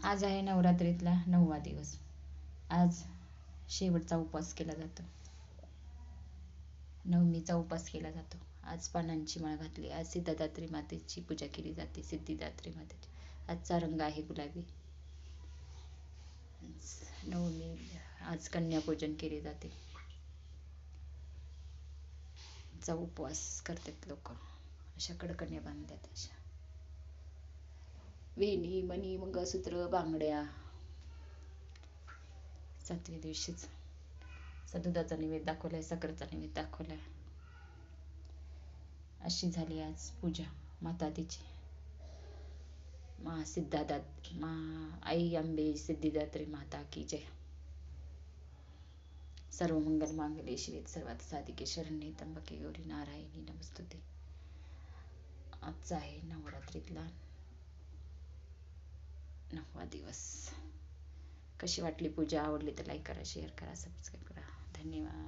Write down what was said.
आज आहे नवरात्रीतला 9वा दिवस. आज शेवटचा उपवास केला जातो. नवमीचा उपवास केला जातो. आज पानांची माळ घातली. आज सिद्धदात्री मातेची पूजा केली जाते. सिद्धिदात्री मातेची. आजचा रंग आहे गुलाबी. नवमी. आज कन्यापूजन केले जाते. चा उपवास करतात लोक. अशा कडकन्या बांधल्यात अशा. वेणी, मणी, मंगळसूत्र, बांगड्या. 7व्या दिवशीच दुधाचा नैवेद्य दाखवलाय, साखरेचा नैवेद्य दाखवलाय. अशी झाली आज पूजा मातादीची. आई अंबे सिद्धिदात्री माता की जय. सर्व मंगल मांगल्ये शिवे सर्वार्थ साधिके शरण्ये त्र्यंबके गौरी नारायणी नमस्तुते. आजचा आहे नवरात्रीतला 9वा दिवस. कशी वाटली पूजा? आवडली तर लाईक करा, शेअर करा, सबस्क्राईब करा. धन्यवाद.